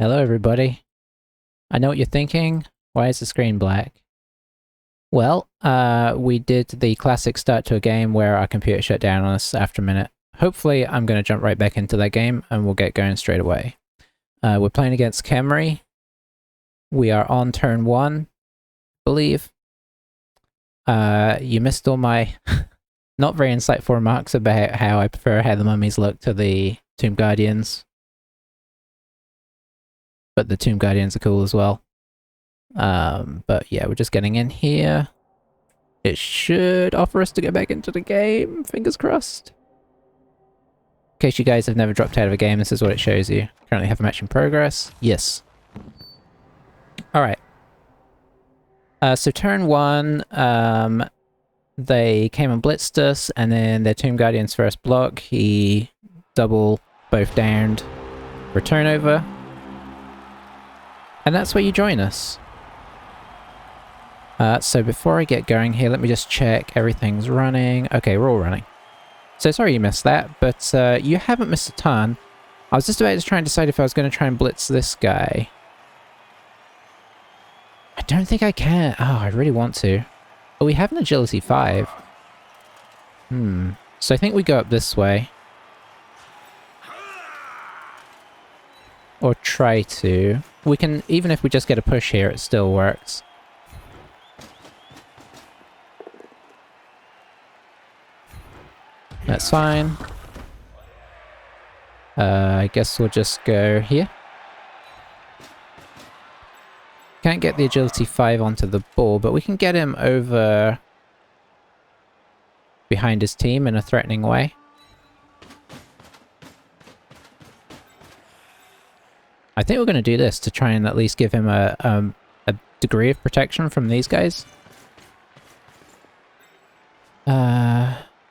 Hello everybody. I know what you're thinking. Why is the screen black? Well, we did the classic start to a game where our computer shut down on us after a minute. Hopefully I'm going to jump right back into that game and we'll get going straight away. We're playing against Khemri. We are on turn 1, I believe. You missed all my not very insightful remarks about how I prefer how the mummies look to the Tomb Guardians. But the Tomb Guardians are cool as well. But yeah, we're just getting in here. It should offer us to go back into the game, fingers crossed. In case you guys have never dropped out of a game, this is what it shows you. Currently have a match in progress. Yes. Alright. So turn 1, they came and blitzed us, and then their Tomb Guardian's first block, he both downed, return over. And that's where you join us. So before I get going here, let me just check everything's running. Okay, we're all running. So sorry you missed that, but you haven't missed a ton. I was just about to try and decide if I was going to try and blitz this guy. I don't think I can. Oh, I really want to. Oh, we have an agility 5. So I think we go up this way. Or try to. We can, even if we just get a push here, it still works. That's fine. I guess we'll just go here. Can't get the agility 5 onto the ball, but we can get him over behind his team in a threatening way. I think we're going to do this to try and at least give him a degree of protection from these guys.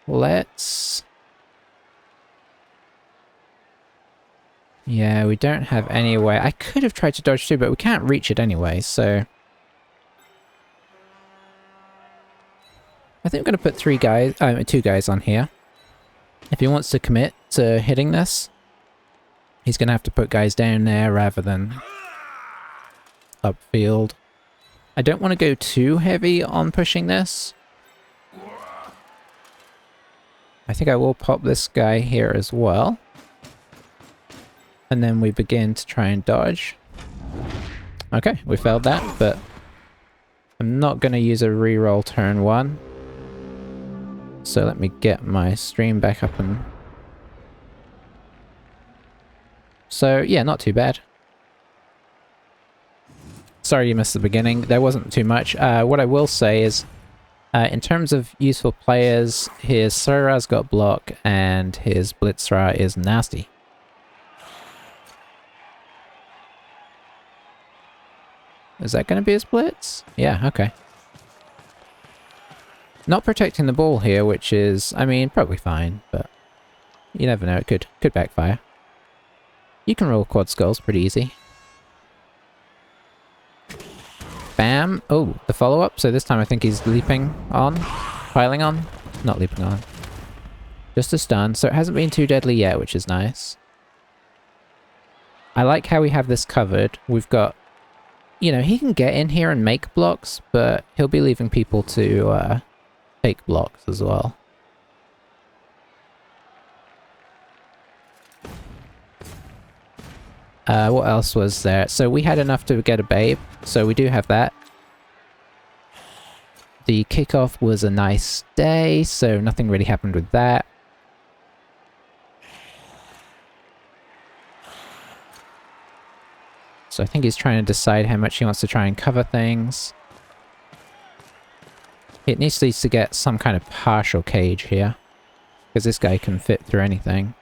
Let's... Yeah, we don't have any way. I could have tried to dodge too, but we can't reach it anyway, so... I think we're going to put 2 guys on here. If he wants to commit to hitting this, he's going to have to put guys down there rather than upfield. I don't want to go too heavy on pushing this. I think I will pop this guy here as well. And then we begin to try and dodge. Okay, we failed that, but I'm not going to use a reroll turn 1. So let me get my stream back up and... So, yeah, not too bad. Sorry you missed the beginning. There wasn't too much. What I will say is, in terms of useful players, his Sura's got block, and his Blitzra is nasty. Is that going to be his Blitz? Yeah, okay. Not protecting the ball here, which is, I mean, probably fine, but you never know, it could backfire. You can roll quad skulls pretty easy. Bam! Oh, the follow-up. So this time I think he's leaping on. Piling on. Not leaping on. Just a stun. So it hasn't been too deadly yet, which is nice. I like how we have this covered. We've got... You know, he can get in here and make blocks, but he'll be leaving people to take blocks as well. What else was there? So we had enough to get a babe, so we do have that. The kickoff was a nice day, so nothing really happened with that. So I think he's trying to decide how much he wants to try and cover things. It needs to get some kind of partial cage here, because this guy can fit through anything.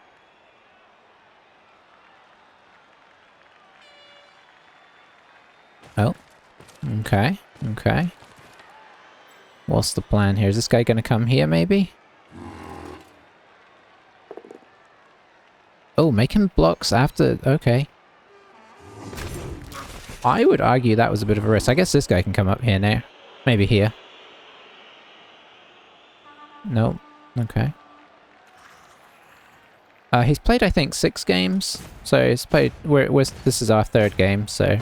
Oh, okay, okay. What's the plan here? Is this guy going to come here, maybe? Oh, making blocks after... Okay. I would argue that was a bit of a risk. I guess this guy can come up here now. Maybe here. Nope. Okay. He's played, I think, 6 games. So he's played... this is our 3rd game, so...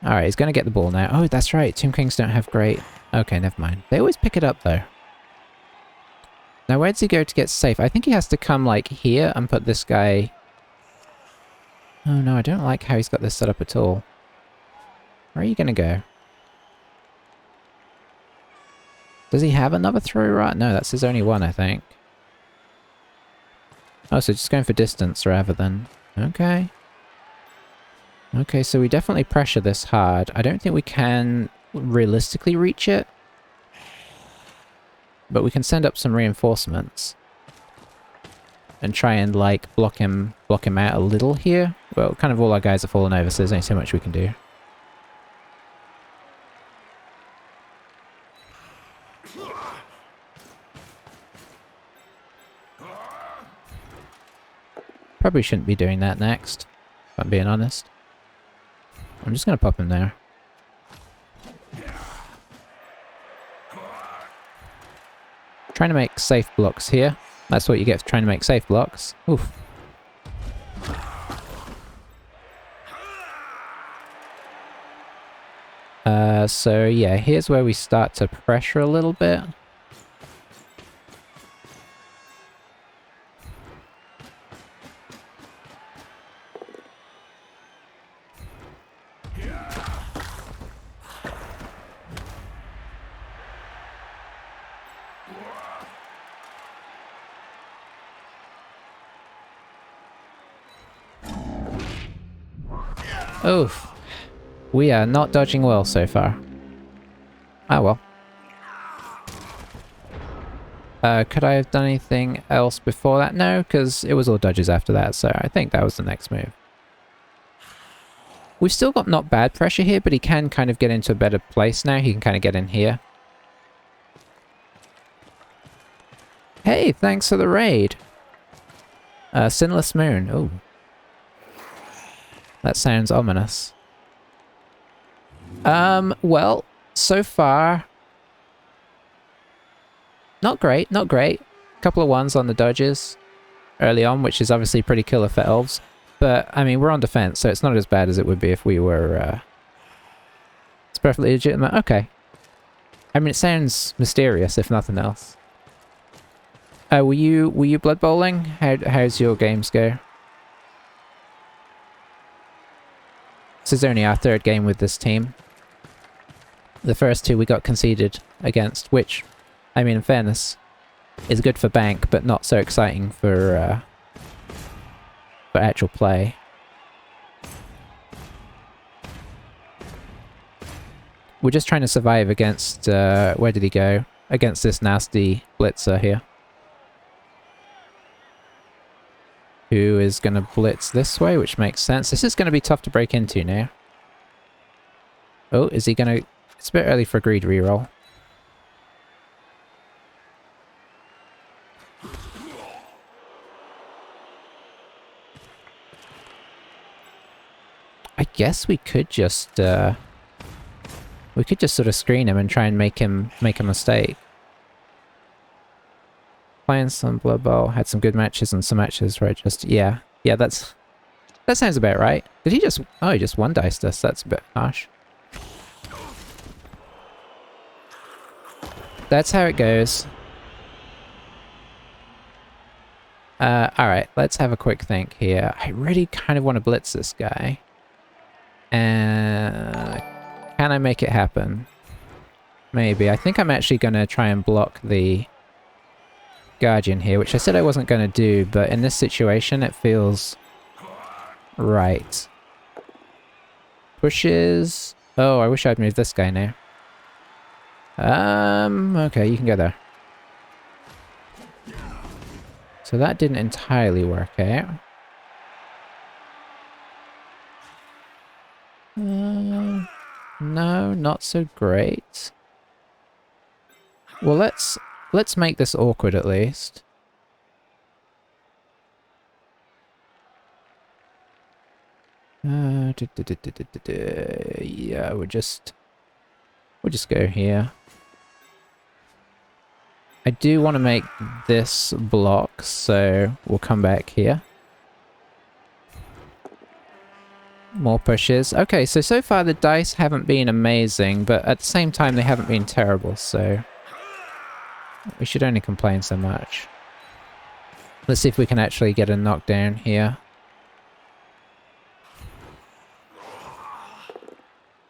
Alright, he's gonna get the ball now. Oh, that's right. Tomb Kings don't have great... Okay, never mind. They always pick it up, though. Now, where does he go to get safe? I think he has to come, like, here and put this guy... Oh, no, I don't like how he's got this set up at all. Where are you gonna go? Does he have another throw right? No, that's his only one, I think. Oh, so just going for distance rather than... Okay. Okay, so we definitely pressure this hard. I don't think we can realistically reach it. But we can send up some reinforcements. And try and, like, block him out a little here. Well, kind of all our guys are falling over, so there's only so much we can do. Probably shouldn't be doing that next, if I'm being honest. I'm just going to pop him there. Trying to make safe blocks here. That's what you get for trying to make safe blocks. Oof. So yeah, here's where we start to pressure a little bit. Oof. We are not dodging well so far. Ah well. Could I have done anything else before that? No, because it was all dodges after that, so I think that was the next move. We've still got not bad pressure here, but he can kind of get into a better place now. He can kind of get in here. Hey, thanks for the raid. Sinless Moon. Oh. That sounds ominous. Well, so far... Not great, not great. Couple of ones on the dodges early on, which is obviously pretty killer for elves. But, I mean, we're on defense, so it's not as bad as it would be if we were, It's perfectly legitimate. Okay. I mean, it sounds mysterious, if nothing else. Were you Blood Bowling? How's your games go? This is only our 3rd game with this team. The first 2 we got conceded against, which, I mean, in fairness, is good for bank, but not so exciting for actual play. We're just trying to survive against, where did he go? Against this nasty blitzer here. Who is going to blitz this way, which makes sense. This is going to be tough to break into now. Oh, is he going to... It's a bit early for a greed reroll. I guess we could just sort of screen him and try and make him make a mistake. Playing some Blood Bowl, had some good matches and some matches where I just... Yeah, that sounds about right. Did he just... Oh, he just one-diced us. That's a bit harsh. That's how it goes. Alright, let's have a quick think here. I really kind of want to blitz this guy. Can I make it happen? Maybe. I think I'm actually going to try and block the Guardian here, which I said I wasn't going to do, but in this situation it feels right. Pushes... Oh, I wish I'd moved this guy now. Okay, you can go there. So that didn't entirely work out. No, not so great. Well, let's make this awkward at least. Yeah, we'll just go here. I do want to make this block, so we'll come back here. More pushes. Okay, so far the dice haven't been amazing, but at the same time they haven't been terrible, so we should only complain so much. Let's see if we can actually get a knockdown here.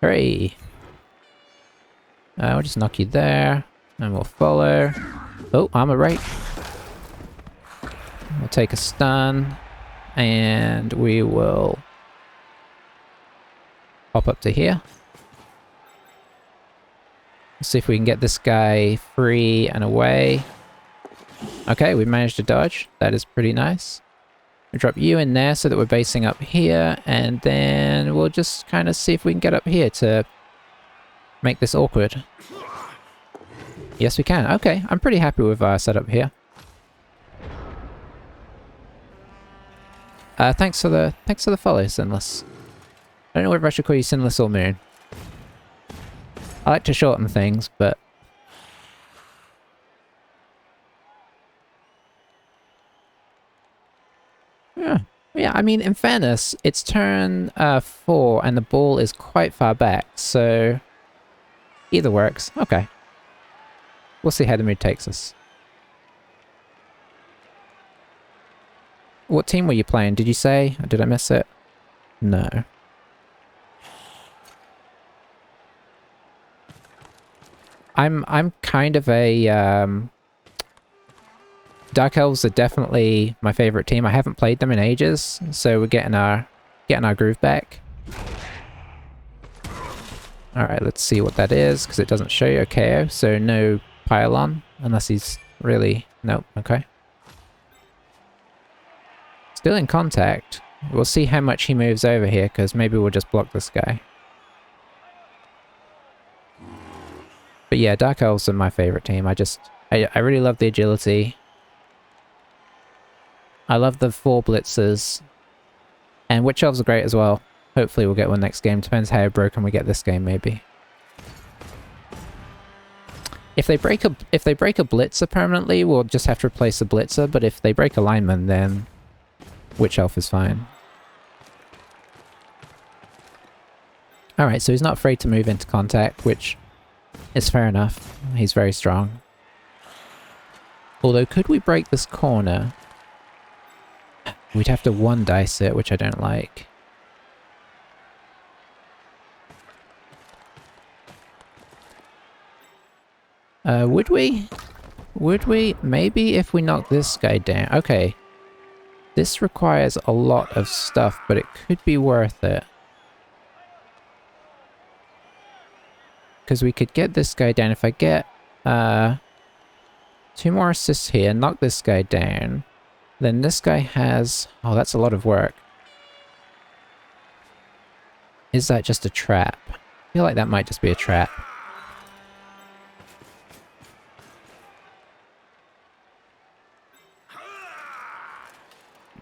Hooray! We'll just knock you there, and we'll follow. Oh, armor rate. We'll take a stun, and we will pop up to here. Let's see if we can get this guy free and away. Okay, we managed to dodge. That is pretty nice. We'll drop you in there so that we're basing up here, and then we'll just kind of see if we can get up here to make this awkward. Yes, we can. Okay, I'm pretty happy with our setup here. Thanks for the follow, Sinless. I don't know whether I should call you Sinless or Moon. I like to shorten things, but yeah, I mean, in fairness, it's turn 4 and the ball is quite far back, so either works. Okay. We'll see how the mood takes us. What team were you playing? Did you say? Or did I miss it? No. I'm kind of a Dark Elves are definitely my favorite team. I haven't played them in ages, so we're getting our groove back. Alright, let's see what that is, because it doesn't show you a KO, so no pylon, unless he's really... Nope, okay. Still in contact. We'll see how much he moves over here, because maybe we'll just block this guy. But yeah, Dark Elves are my favorite team. I really love the agility. I love the 4 blitzers. And Witch Elves are great as well. Hopefully we'll get one next game. Depends how broken we get this game, maybe. If they break a blitzer permanently, we'll just have to replace the blitzer, but if they break a lineman, then Witch Elf is fine. Alright, so he's not afraid to move into contact, which is fair enough. He's very strong. Although, could we break this corner? We'd have to 1-dice it, which I don't like. Would we? Would we? Maybe if we knock this guy down. Okay. This requires a lot of stuff, but it could be worth it. Because we could get this guy down. If I get 2 more assists here, knock this guy down, then this guy has... Oh, that's a lot of work. Is that just a trap? I feel like that might just be a trap.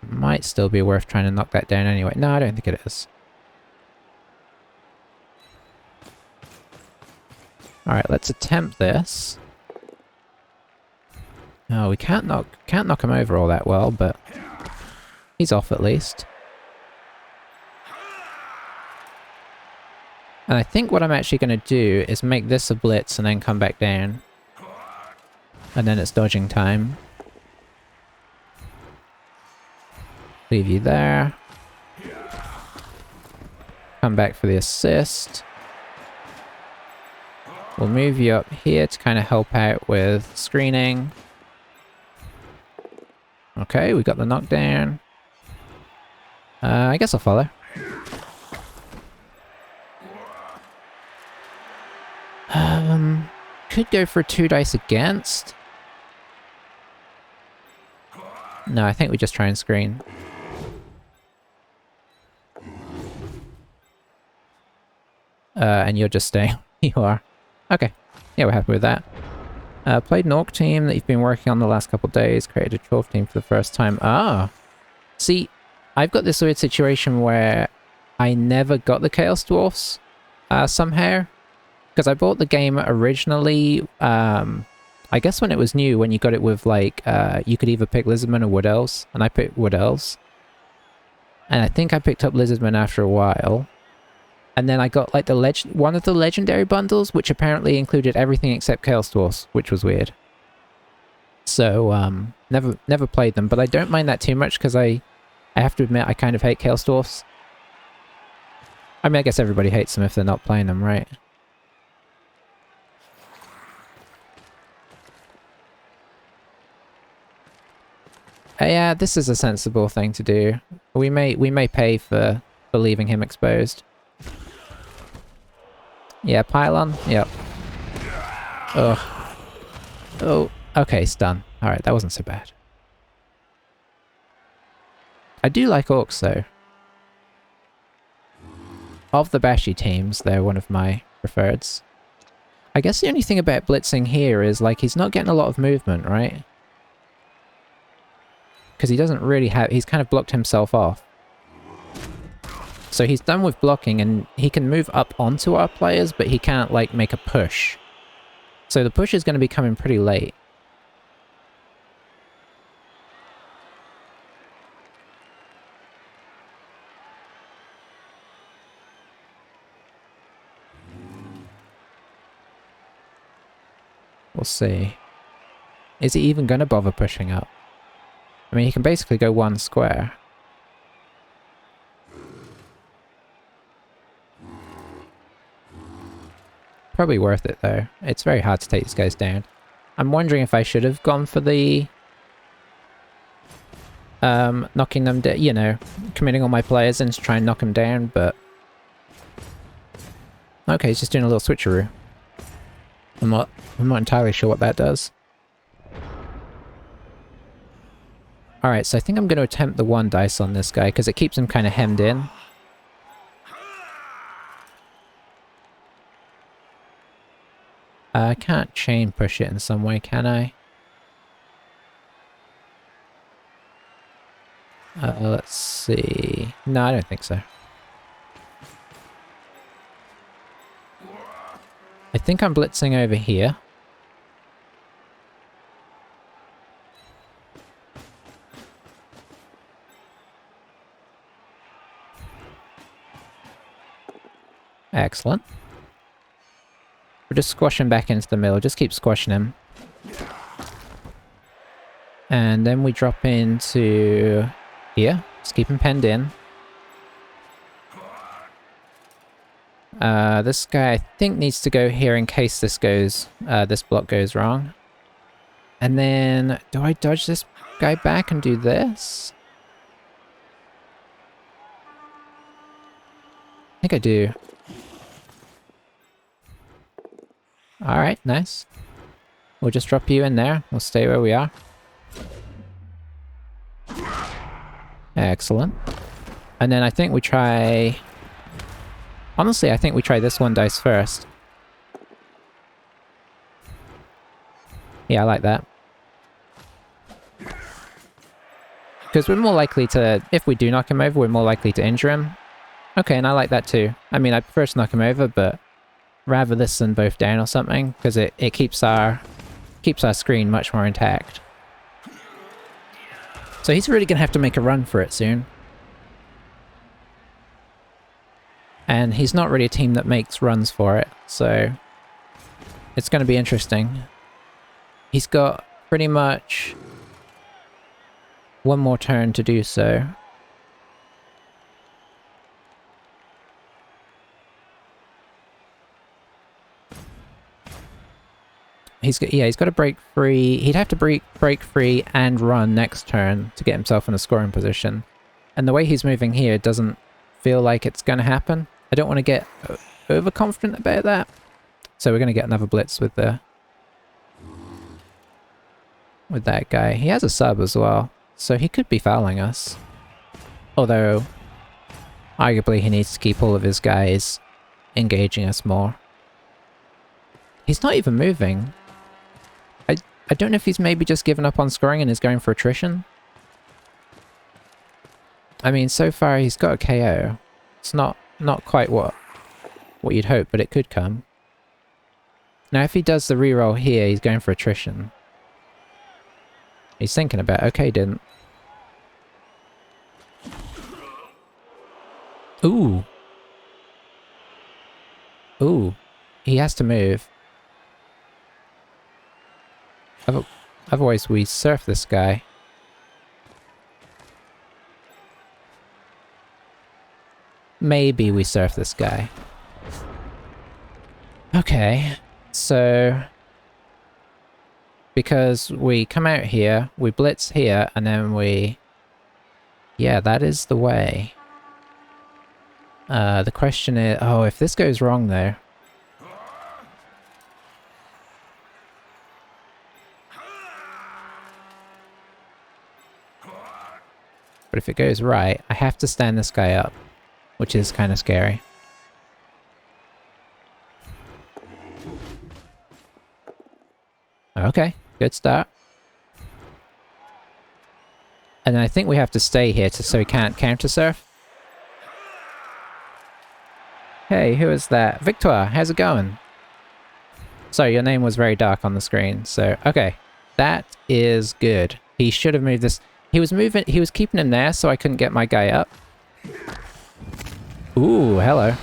Might still be worth trying to knock that down anyway. No, I don't think it is. Alright, let's attempt this. No, we can't knock him over all that well, but he's off at least. And I think what I'm actually going to do is make this a blitz and then come back down. And then it's dodging time. Leave you there. Come back for the assist. We'll move you up here to kind of help out with screening. Okay, we got the knockdown. I guess I'll follow. Could go for a 2-dice against. No, I think we just try and screen. And you're just staying. You are. Okay. Yeah, we're happy with that. Played an Orc team that you've been working on the last couple of days. Created a 12 team for the first time. Ah! See, I've got this weird situation where I never got the Chaos Dwarfs somehow. Because I bought the game originally I guess when it was new, when you got it with like, you could either pick Lizardmen or Wood Elves, and I picked Wood Elves. And I think I picked up Lizardmen after a while. And then I got like one of the legendary bundles, which apparently included everything except Chaos Dwarfs, which was weird. So, never played them, but I don't mind that too much because I have to admit I kind of hate Chaos Dwarfs. I mean, I guess everybody hates them if they're not playing them, right? Yeah, this is a sensible thing to do. We may pay for leaving him exposed. Yeah, pylon? Yep. Ugh. Oh, okay, stun. Alright, that wasn't so bad. I do like orcs, though. Of the bashy teams, they're one of my preferreds. I guess the only thing about blitzing here is, like, he's not getting a lot of movement, right? Because he doesn't really have... He's kind of blocked himself off. So he's done with blocking, and he can move up onto our players, but he can't, like, make a push. So the push is going to be coming pretty late. We'll see. Is he even going to bother pushing up? I mean, he can basically go one square. Probably worth it, though. It's very hard to take these guys down. I'm wondering if I should have gone for the... knocking them down, you know, committing all my players in to try and knock them down, but... Okay, he's just doing a little switcheroo. I'm not entirely sure what that does. Alright, so I think I'm going to attempt the 1 dice on this guy, because it keeps him kind of hemmed in. I can't chain push it in some way, can I? Let's see... No, I don't think so. I think I'm blitzing over here. Excellent. We'll just squash him back into the middle. Just keep squashing him. And then we drop into here. Just keep him penned in. This guy I think needs to go here in case this block goes wrong. And then, do I dodge this guy back and do this? I think I do. Alright, nice. We'll just drop you in there. We'll stay where we are. Excellent. And then I think we try... Honestly, I think we try this 1 dice first. Yeah, I like that. Because we're more likely to... If we do knock him over, we're more likely to injure him. Okay, and I like that too. I mean, I prefer to knock him over, but... Rather this than both down or something, because it keeps our screen much more intact. So he's really going to have to make a run for it soon. And he's not really a team that makes runs for it, so it's going to be interesting. He's got pretty much 1 more turn to do so. He's got to break free. He'd have to break free and run next turn to get himself in a scoring position. And the way he's moving here doesn't feel like it's going to happen. I don't want to get overconfident about that. So we're going to get another blitz with that guy. He has a sub as well, so he could be fouling us. Although, arguably he needs to keep all of his guys engaging us more. He's not even moving. I don't know if he's maybe just given up on scoring and is going for attrition. I mean, so far he's got a KO. It's not quite what you'd hope, but it could come. Now, if he does the reroll here, he's going for attrition. He's thinking about it. Okay, didn't. Ooh. Ooh. He has to move. Otherwise, we surf this guy. Maybe we surf this guy. Okay. So... because we come out here, we blitz here, and then we... yeah, that is the way. The question is... oh, if this goes wrong, though... but if it goes right, I have to stand this guy up, which is kind of scary. Okay, good start. And I think we have to stay here so he can't counter surf. Hey, who is that? Victoire, how's it going? Sorry, your name was very dark on the screen, so... okay, that is good. He should have moved this... he was keeping him there so I couldn't get my guy up. Ooh, hello.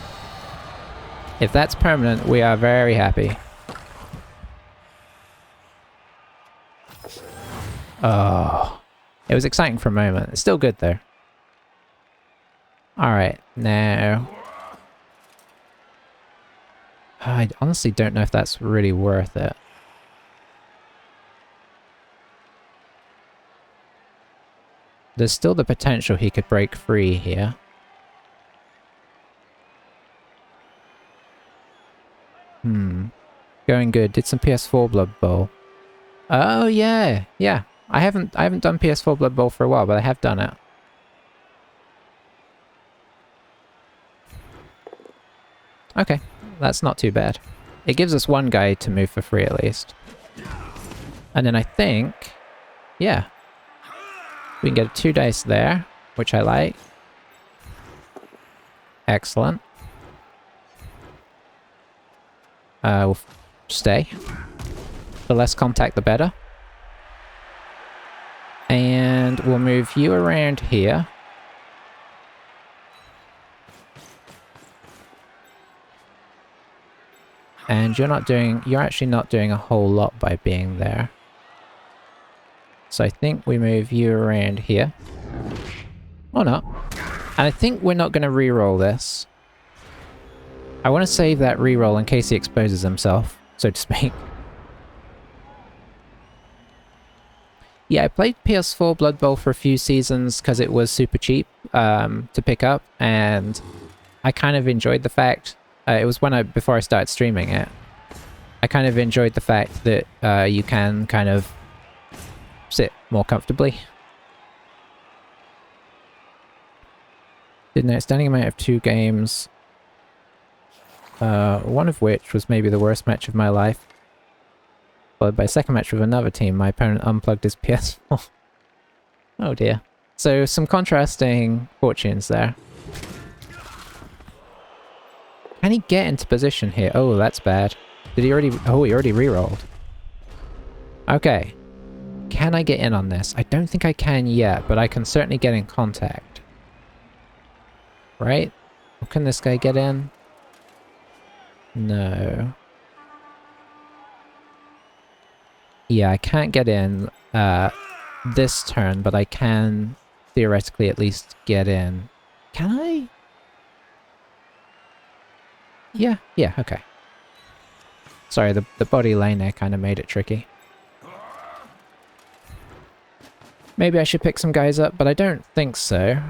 If that's permanent, we are very happy. Oh... it was exciting for a moment. It's still good, though. Alright, now... I honestly don't know if that's really worth it. There's still the potential he could break free here. Going good. Did some PS4 Blood Bowl. Oh, yeah. Yeah. I haven't done PS4 Blood Bowl for a while, but I have done it. Okay, that's not too bad. It gives us one guy to move for free at least. And then I think... yeah. We can get 2 dice there, which I like. Excellent. We'll stay. The less contact, the better. And we'll move you around here. And you're actually not doing a whole lot by being there. So I think we move you around here. Or not. And I think we're not going to reroll this. I want to save that reroll in case he exposes himself, so to speak. Yeah, I played PS4 Blood Bowl for a few seasons because it was super cheap to pick up, and I kind of enjoyed the fact... it was before I started streaming it. I kind of enjoyed the fact that you can kind of sit more comfortably. Did an outstanding amount of 2 games. One of which was maybe the worst match of my life. Followed by a second match with another team. My opponent unplugged his PS4. Oh dear. So some contrasting fortunes there. Can he get into position here? Oh, that's bad. Did he already... oh, he already rerolled. Okay. Can I get in on this? I don't think I can yet, but I can certainly get in contact. Right? Or can this guy get in? No. Yeah, I can't get in this turn, but I can theoretically at least get in. Can I? Yeah, okay. Sorry, the body lane there kind of made it tricky. Maybe I should pick some guys up, but I don't think so.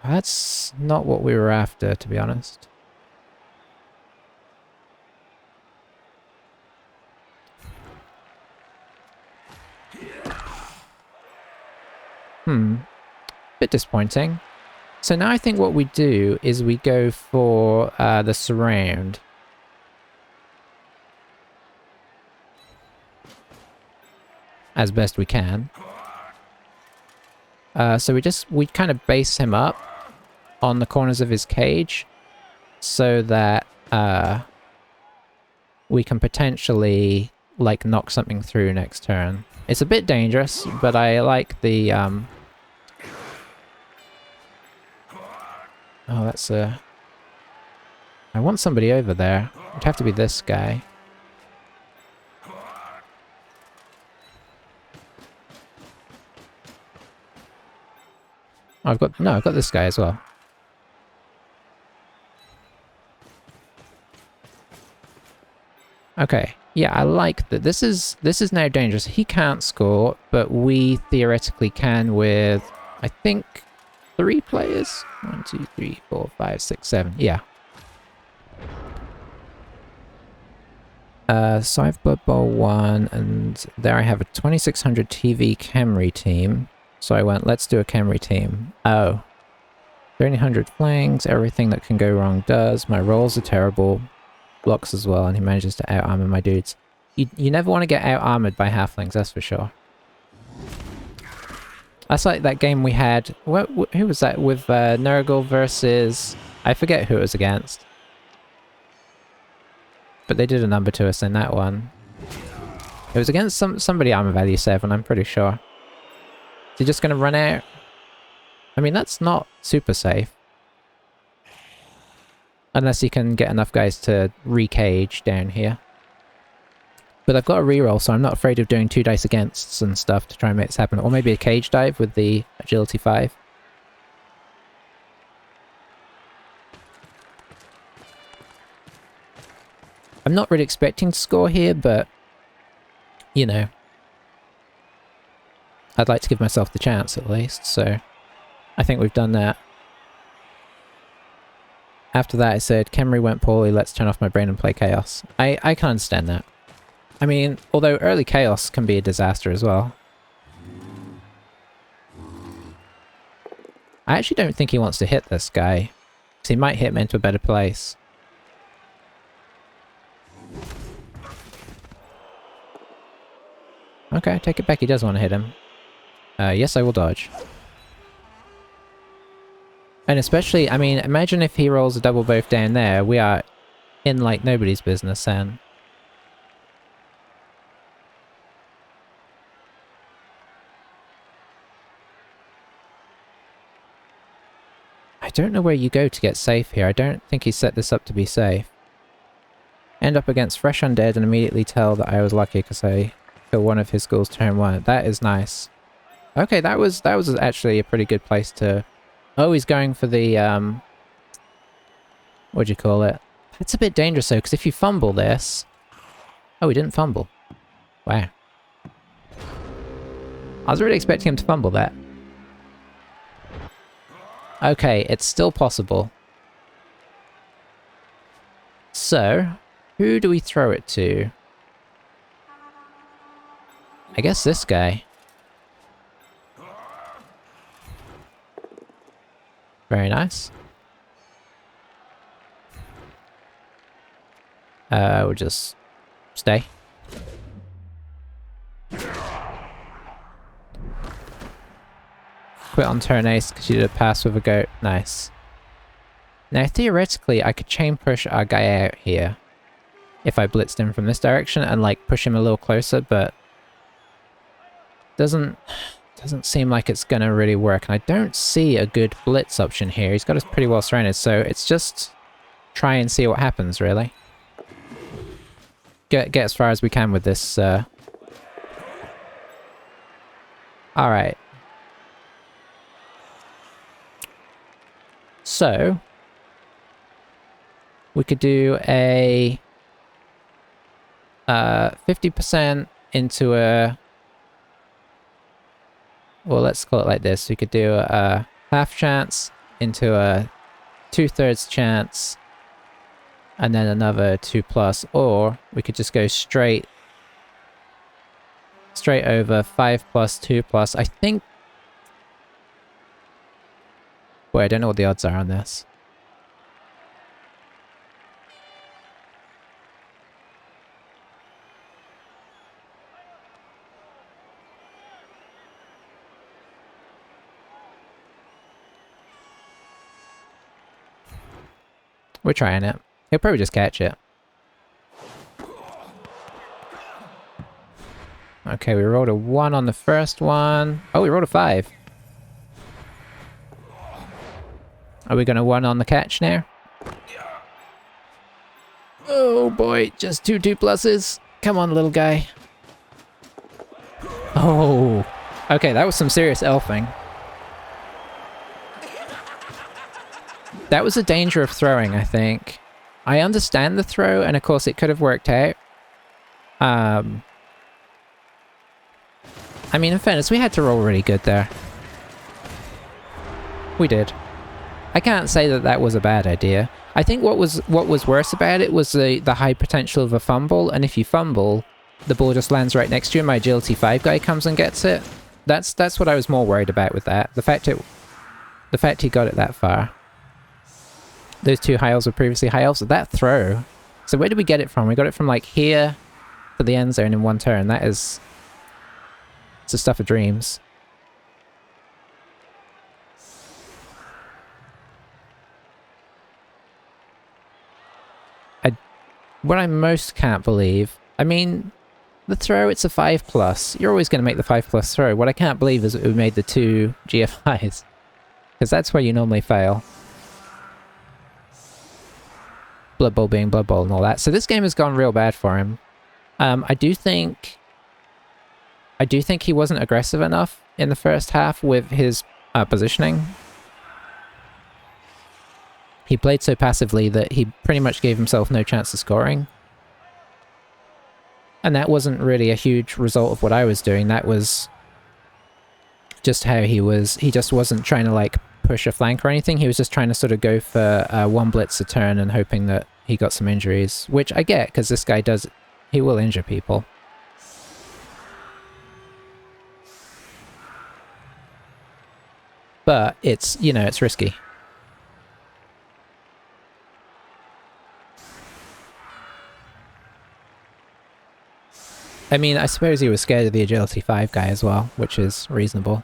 That's not what we were after, to be honest. Bit disappointing. So now I think what we do is we go for the surround. As best we can. So we kind of base him up on the corners of his cage so that we can potentially, like, knock something through next turn. It's a bit dangerous, but I like the, Oh, that's a... I want somebody over there. It'd have to be this guy. Oh, I've got this guy as well. Okay. Yeah, I like that. This is now dangerous. He can't score, but we theoretically can with, I think, 3 players. 1, 2, 3, 4, 5, 6, 7. Yeah. So I have Blood Bowl 1, and there I have a 2600 TV Camry team. So I went, let's do a Camry team. Oh. 300 flanks, everything that can go wrong does. My rolls are terrible. Blocks as well, and he manages to out-armor my dudes. You never want to get out-armored by halflings, that's for sure. That's like that game we had... who was that? With Nurgle versus... I forget who it was against. But they did a number to us in that one. It was against somebody armor value 7, I'm pretty sure. Is he just going to run out? I mean, that's not super safe. Unless he can get enough guys to re-cage down here. But I've got a reroll, so I'm not afraid of doing 2 dice againsts and stuff to try and make this happen. Or maybe a cage dive with the agility 5. I'm not really expecting to score here, but, you know, I'd like to give myself the chance at least, so I think we've done that. After that I said, Camry went poorly, let's turn off my brain and play Chaos. I can understand that. I mean, although early Chaos can be a disaster as well. I actually don't think he wants to hit this guy, because he might hit him into a better place. Okay, take it back, he does want to hit him. Yes, I will dodge. And especially, I mean, imagine if he rolls a double both down there, we are in like nobody's business then. I don't know where you go to get safe here. I don't think he set this up to be safe. End up against fresh undead and immediately tell that I was lucky because I killed one of his ghouls turn 1. That is nice. Okay, that was actually a pretty good place to... Oh, he's going for the, what do you call it? It's a bit dangerous though, because if you fumble this... Oh, he didn't fumble. Wow. I was really expecting him to fumble that. Okay, it's still possible. So, who do we throw it to? I guess this guy. Very nice. We'll just stay. Quit on turn ace because you did a pass with a goat. Nice. Now theoretically I could chain push our guy out here. If I blitzed him from this direction and like push him a little closer, but... Doesn't seem like it's gonna really work. And I don't see a good blitz option here. He's got us pretty well surrounded, so it's just... Try and see what happens, really. Get as far as we can with this, Alright. So, we could do a 50% into a... Well, let's call it like this. We could do a half chance into a 2/3 chance, and then another 2+, or we could just go straight over 5+, 2+. I think... Wait, I don't know what the odds are on this. We're trying it. He'll probably just catch it. Okay, we rolled a 1 on the first one. Oh, we rolled a 5. Are we gonna 1 on the catch now? Oh boy, just 2 pluses. Come on, little guy. Oh. Okay, that was some serious elfing. That was a danger of throwing, I think. I understand the throw, and of course it could have worked out. I mean, in fairness, we had to roll really good there. We did. I can't say that that was a bad idea. I think what was worse about it was the high potential of a fumble, and if you fumble, the ball just lands right next to you and my agility 5 guy comes and gets it. That's what I was more worried about with that. The fact he got it that far. Those 2 high elves were previously high elves. That throw. So where did we get it from? We got it from like here to the end zone in 1 turn. That is... it's the stuff of dreams. What I most can't believe... I mean, the throw, it's a 5+. You're always going to make the 5+ throw. What I can't believe is that we made the 2 GFIs. Because that's where you normally fail. Blood Bowl being Blood Bowl and all that. So this game has gone real bad for him. I do think he wasn't aggressive enough in the first half with his positioning. He played so passively that he pretty much gave himself no chance of scoring. And that wasn't really a huge result of what I was doing. That was just how he was. He just wasn't trying to like push a flank or anything. He was just trying to sort of go for 1 blitz a turn and hoping that he got some injuries. Which I get, because this guy does... he will injure people. But it's, you know, it's risky. I mean, I suppose he was scared of the agility 5 guy as well, which is reasonable.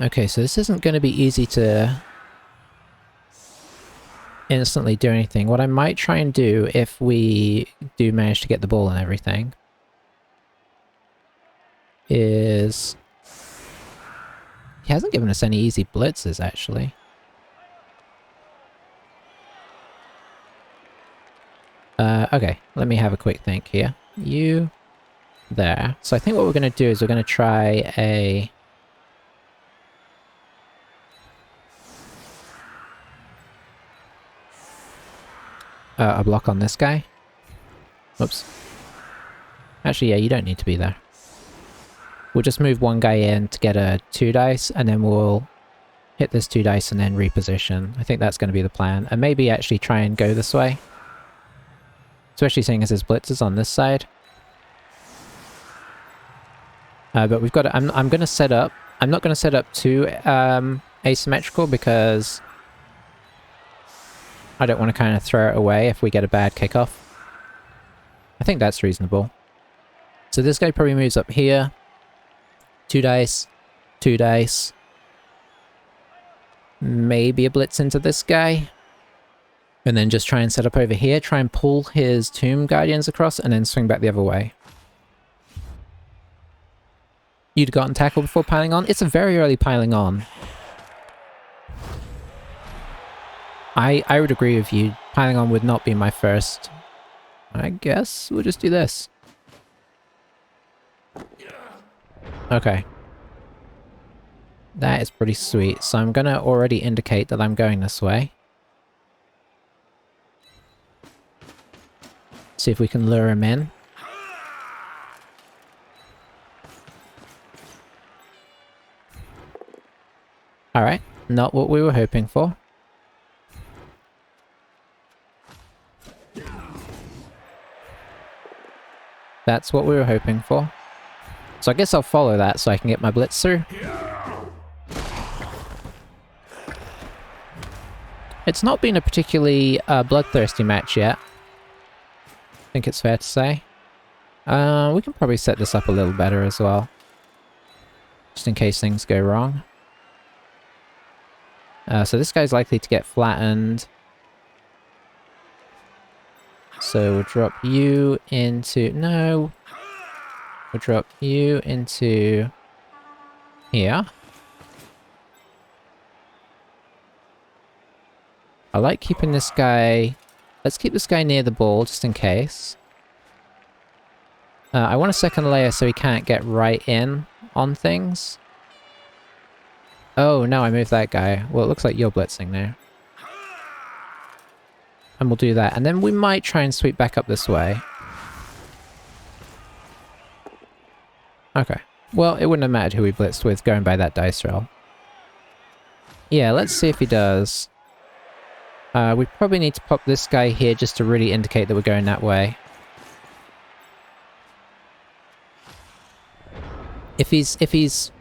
Okay, so this isn't going to be easy to instantly do anything. What I might try and do, if we do manage to get the ball and everything, is... he hasn't given us any easy blitzes, actually. Okay, let me have a quick think here. You... there. So I think what we're going to do is we're going to try a... a block on this guy. Whoops. Actually, yeah, you don't need to be there. We'll just move 1 guy in to get a 2 dice, and then we'll hit this 2 dice and then reposition. I think that's going to be the plan. And maybe actually try and go this way. Especially seeing as his blitz is on this side. But we've got to, I'm going to set up... I'm not going to set up too asymmetrical because I don't want to kind of throw it away if we get a bad kickoff. I think that's reasonable. So this guy probably moves up here. 2 dice. 2 dice. Maybe a blitz into this guy. And then just try and set up over here. Try and pull his Tomb Guardians across and then swing back the other way. You'd gotten tackle before piling on? It's a very early piling on. I would agree with you. Piling on would not be my first. I guess we'll just do this. Okay. That is pretty sweet. So I'm gonna already indicate that I'm going this way. See if we can lure him in. Alright, not what we were hoping for. That's what we were hoping for. So I guess I'll follow that so I can get my blitz through. It's not been a particularly bloodthirsty match yet. I think it's fair to say. We can probably set this up a little better as well. Just in case things go wrong. So this guy's likely to get flattened. So we'll drop you into... No. We'll drop you into... here. I like keeping this guy... Let's keep this guy near the ball, just in case. I want a second layer so he can't get right in on things. Oh, no, I moved that guy. Well, it looks like you're blitzing now. And we'll do that. And then we might try and sweep back up this way. Okay. Well, it wouldn't have mattered who we blitzed with going by that dice roll. Yeah, let's see if he does. We probably need to pop this guy here just to really indicate that we're going that way. If he's...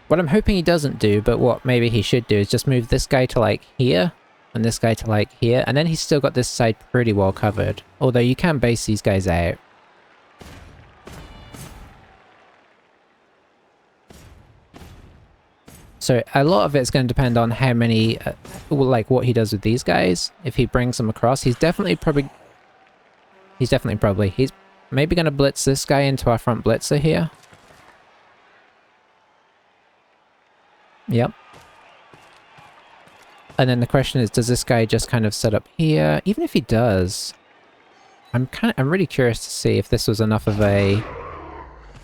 What I'm hoping he doesn't do, but what maybe he should do, is just move this guy to like here, and this guy to like here, and then he's still got this side pretty well covered. Although you can base these guys out. So a lot of it's going to depend on how many, like what he does with these guys. If he brings them across, he's maybe going to blitz this guy into our front blitzer here. Yep. And then the question is, does this guy just kind of set up here? Even if he does, I'm really curious to see if this was enough of a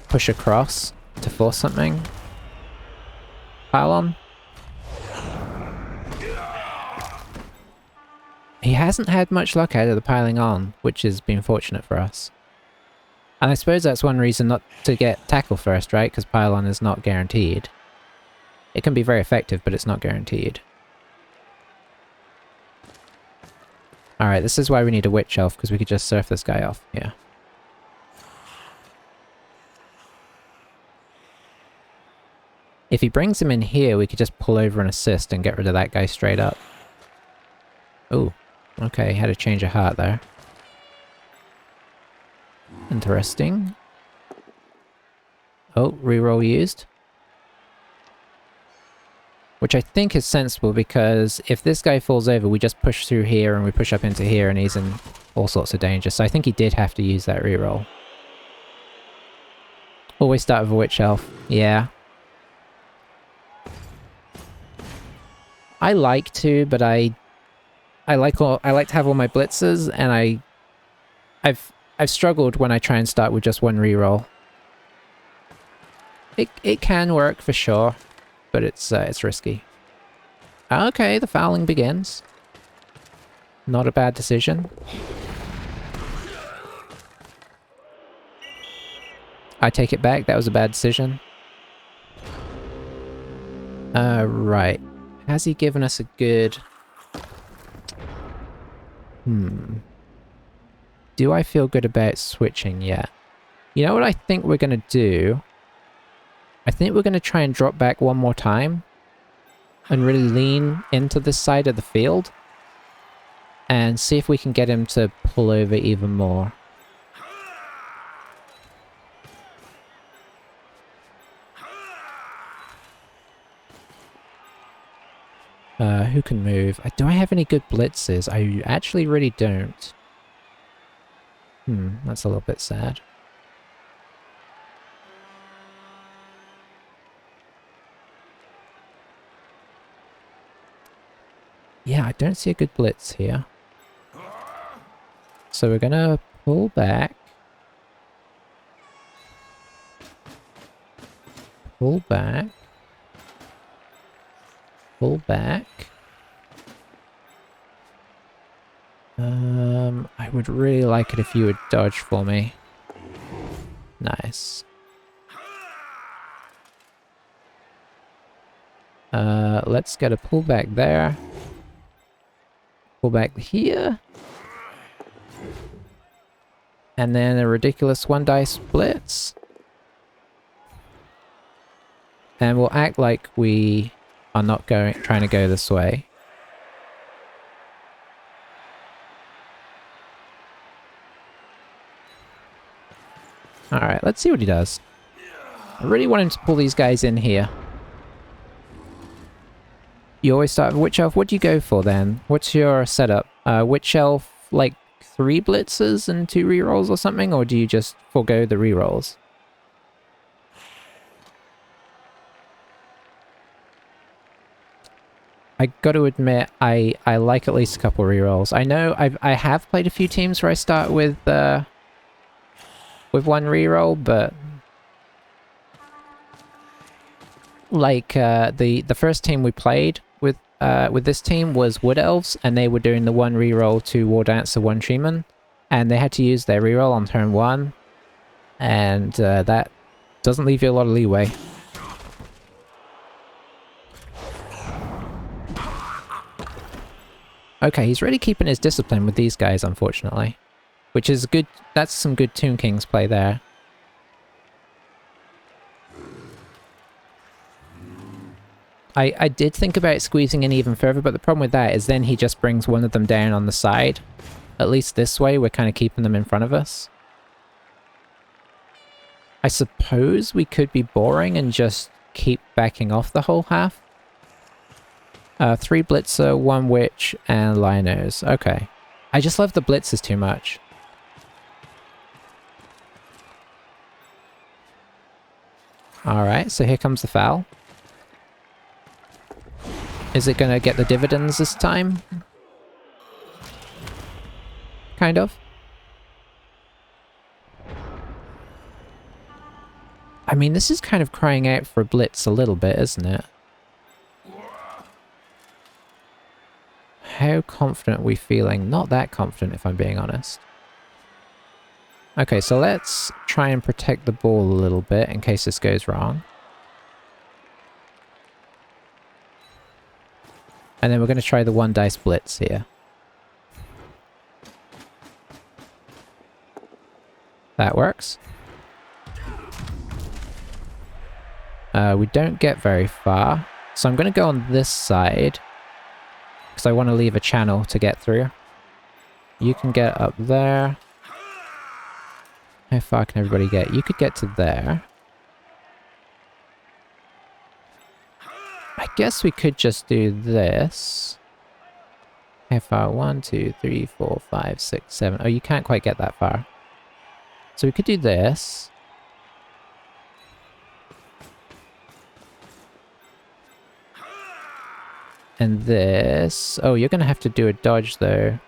push across to force something. Pylon. He hasn't had much luck out of the piling on, which has been fortunate for us. And I suppose that's one reason not to get tackle first, right? Because pylon is not guaranteed. It can be very effective, but it's not guaranteed. Alright, this is why we need a witch elf, because we could just surf this guy off. Yeah. If he brings him in here, we could just pull over and assist and get rid of that guy straight up. Oh, okay, had a change of heart there. Interesting. Oh, reroll used. Which I think is sensible, because if this guy falls over, we just push through here and we push up into here and he's in all sorts of danger. So I think he did have to use that reroll. Always start with a witch elf. Yeah. I like to, but I like to have all my blitzers, and I've struggled when I try and start with just one reroll. It can work for sure, but it's risky. Okay, the fouling begins. Not a bad decision. I take it back, that was a bad decision. Right. Has he given us a good... Do I feel good about switching yet? You know what I think we're going to do? I think we're going to try and drop back one more time. And really lean into this side of the field. And see if we can get him to pull over even more. Who can move? Do I have any good blitzes? I actually really don't. That's a little bit sad. Yeah, I don't see a good blitz here. So we're gonna pull back. Pull back. Pull back. I would really like it if you would dodge for me. Nice. Let's get a pullback there. Pullback here. And then a ridiculous one dice blitz. And we'll act like we are not trying to go this way. Alright, let's see what he does. I really want him to pull these guys in here. You always start with Witch Elf. What do you go for then? What's your setup? Witch Elf, like, 3 blitzers and 2 rerolls or something, or do you just forego the rerolls? I got to admit, I like at least a couple rerolls. I know I have played a few teams where I start with 1 reroll, but like the first team we played with this team was Wood Elves, and they were doing the 1 reroll to War Dancer 1 Treeman, and they had to use their reroll on turn 1, and that doesn't leave you a lot of leeway. Okay, he's really keeping his discipline with these guys, unfortunately. Which is good. That's some good Tomb King's play there. I did think about squeezing in even further, but the problem with that is then he just brings one of them down on the side. At least this way, we're kind of keeping them in front of us. I suppose we could be boring and just keep backing off the whole half. 3 Blitzer, 1 Witch, and Lionos. Okay. I just love the Blitzers too much. Alright, so here comes the foul. Is it gonna get the dividends this time? Kind of. I mean, this is kind of crying out for a blitz a little bit, isn't it? How confident are we feeling? Not that confident, if I'm being honest. Okay, so let's try and protect the ball a little bit in case this goes wrong. And then we're going to try the 1 dice blitz here. That works. We don't get very far, so I'm going to go on this side, because I want to leave a channel to get through. You can get up there. How far can everybody get? You could get to there. I guess we could just do this. How far? 1, 2, 3, 4, 5, 6, 7. Oh, you can't quite get that far. So we could do this. And this... Oh, you're going to have to do a dodge, though.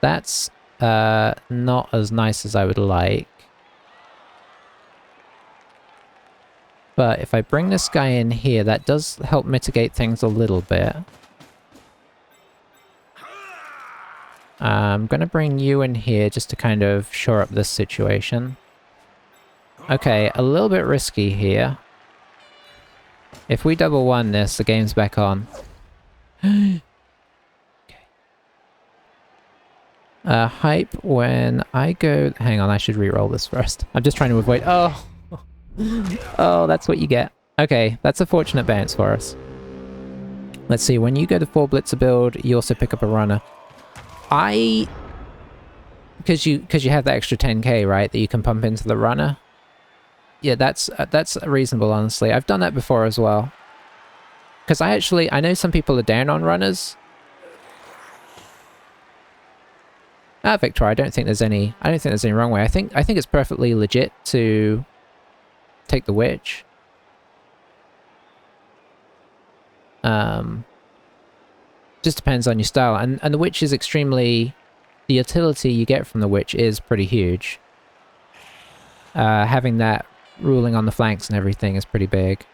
That's not as nice as I would like. But if I bring this guy in here, that does help mitigate things a little bit. I'm going to bring you in here just to kind of shore up this situation. Okay, a little bit risky here. If we double 1 this, the game's back on. Okay. Hype when I go... Hang on, I should re-roll this first. I'm just trying to avoid... Oh! Oh, that's what you get. Okay, that's a fortunate bounce for us. Let's see, when you go to 4 Blitzer build, you also pick up a runner. Because you have that extra 10k, right, that you can pump into the runner. Yeah, that's reasonable, honestly. I've done that before as well. Because I know some people are down on runners. Victor, I don't think there's any wrong way. I think it's perfectly legit to take the witch. Just depends on your style, and the witch is extremely... The utility you get from the witch is pretty huge. Having that ruling on the flanks and everything is pretty big.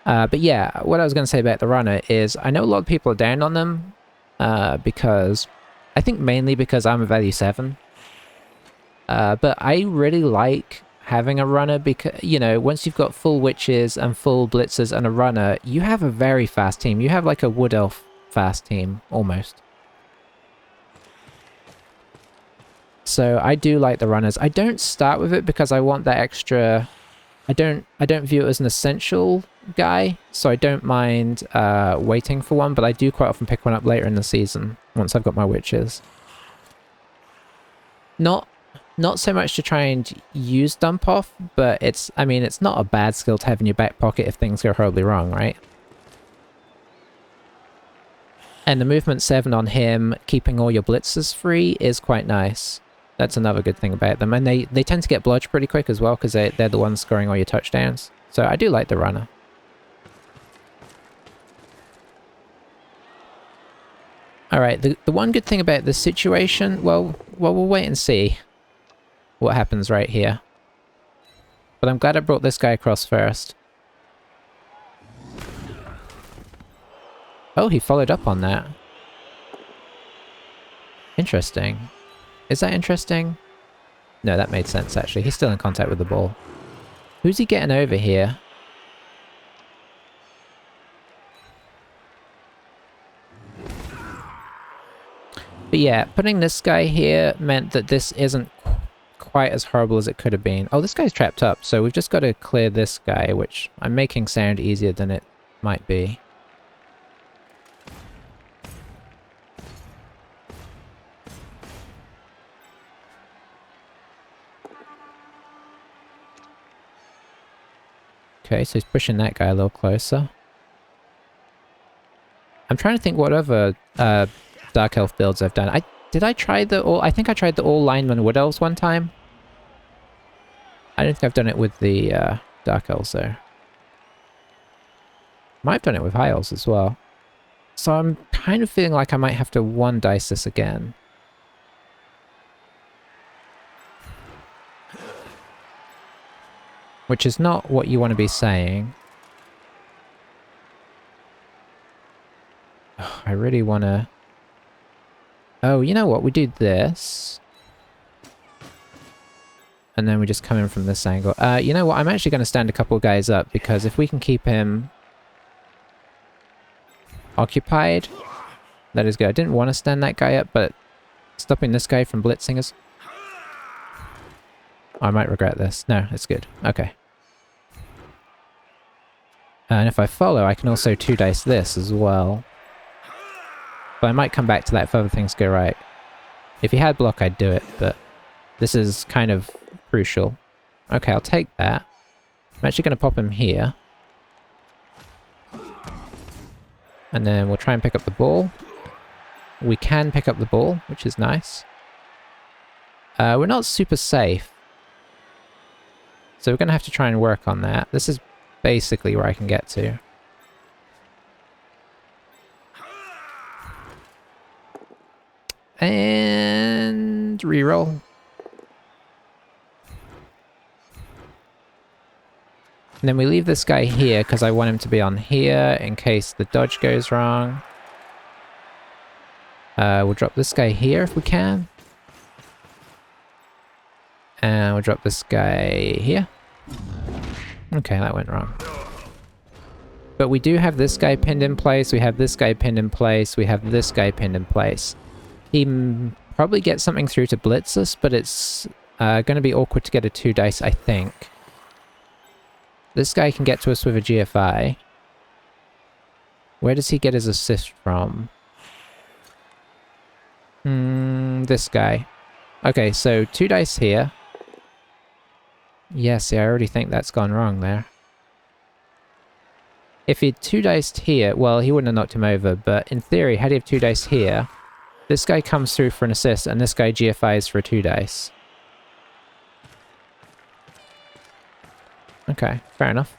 But yeah, what I was going to say about the runner is I know a lot of people are down on them because... I think mainly because I'm a value 7. But I really like having a runner because, you know, once you've got full witches and full blitzers and a runner, you have a very fast team. You have like a wood elf fast team, almost. So I do like the runners. I don't start with it because I want that extra... I don't view it as an essential guy, so I don't mind waiting for one, but I do quite often pick one up later in the season, once I've got my witches. Not so much to try and use dump off, but it's not a bad skill to have in your back pocket if things go horribly wrong, right? And the movement 7 on him, keeping all your blitzers free, is quite nice. That's another good thing about them. And they tend to get bludged pretty quick as well, because they're the ones scoring all your touchdowns. So I do like the runner. Alright, the one good thing about this situation, well, we'll wait and see what happens right here. But I'm glad I brought this guy across first. Oh, he followed up on that. Interesting. Is that interesting? No, that made sense, actually. He's still in contact with the ball. Who's he getting over here? But yeah, putting this guy here meant that this isn't quite as horrible as it could have been. Oh, this guy's trapped up, so we've just got to clear this guy, which I'm making sound easier than it might be. Okay, so he's pushing that guy a little closer. I'm trying to think what other Dark Elf builds I've done. Did I try the all... I think I tried the all lineman Wood Elves one time. I don't think I've done it with the Dark Elves though. Might have done it with High Elves as well. So I'm kind of feeling like I might have to one dice this again. Which is not what you want to be saying. Oh, I really want to... Oh, you know what? We do this. And then we just come in from this angle. You know what? I'm actually going to stand a couple of guys up, because if we can keep him occupied, that is good. I didn't want to stand that guy up, but stopping this guy from blitzing us... I might regret this. No, it's good. Okay. And if I follow, I can also 2-dice this as well. But I might come back to that if other things go right. If he had block, I'd do it, but this is kind of crucial. Okay, I'll take that. I'm actually going to pop him here. And then we'll try and pick up the ball. We can pick up the ball, which is nice. We're not super safe. So we're going to have to try and work on that. This is basically where I can get to. And reroll. And then we leave this guy here because I want him to be on here in case the dodge goes wrong. We'll drop this guy here if we can. And we'll drop this guy here. Okay, that went wrong. But we do have this guy pinned in place, we have this guy pinned in place, we have this guy pinned in place. He probably gets something through to blitz us, but it's going to be awkward to get a 2-dice, I think. This guy can get to us with a GFI. Where does he get his assist from? This guy. Okay, so 2 dice here. Yeah, see, I already think that's gone wrong there. If he'd 2-diced here, well, he wouldn't have knocked him over, but in theory, had he have 2 dice here, this guy comes through for an assist, and this guy GFIs for a 2-dice. Okay, fair enough.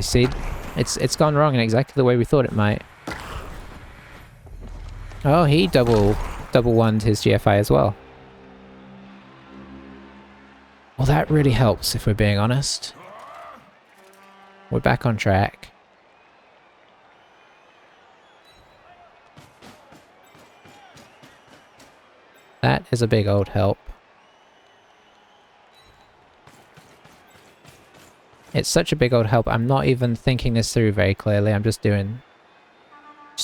See, it's gone wrong in exactly the way we thought it might. Oh, he double wonned his GFI as well. Well, that really helps, if we're being honest. We're back on track. That is a big old help. It's such a big old help, I'm not even thinking this through very clearly, I'm just doing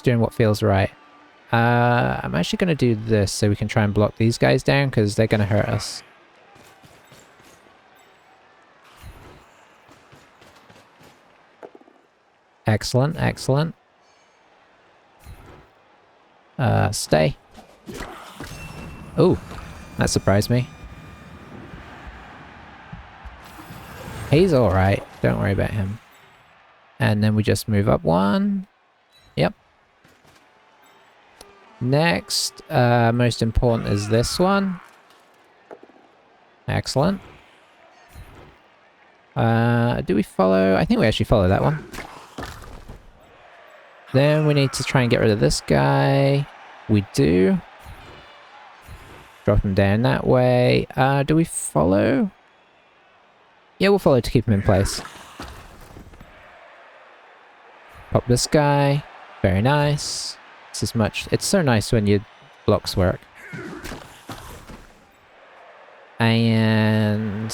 what feels right. I'm actually going to do this so we can try and block these guys down, because they're going to hurt us. Excellent, excellent. Stay. Oh, that surprised me. He's alright, don't worry about him. And then we just move up 1. Yep, Next, most important is this one. Excellent. Do we follow? I think we actually follow that one. Then we need to try and get rid of this guy. We do. Drop him down that way. Do we follow? Yeah, we'll follow to keep him in place. Pop this guy. Very nice. This is much... It's so nice when your blocks work. And...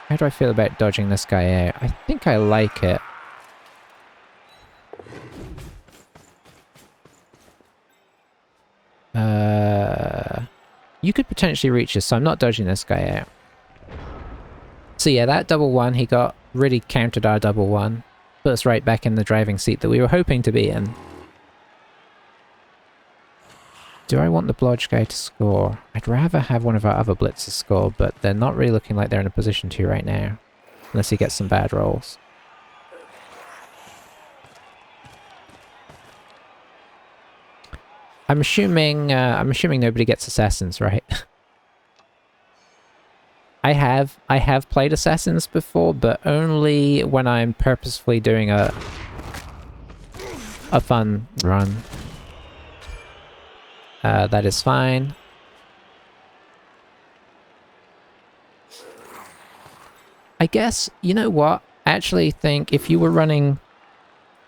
how do I feel about dodging this guy out? I think I like it. You could potentially reach us, so I'm not dodging this guy out. So yeah, that double one, he got really countered our double one. Put us right back in the driving seat that we were hoping to be in. Do I want the Blodge guy to score? I'd rather have one of our other blitzers score, but they're not really looking like they're in a position to right now. Unless he gets some bad rolls. I'm assuming nobody gets assassins, right? I have played assassins before, but only when I'm purposefully doing a fun run. That is fine. I guess, you know what? I actually think if you were running...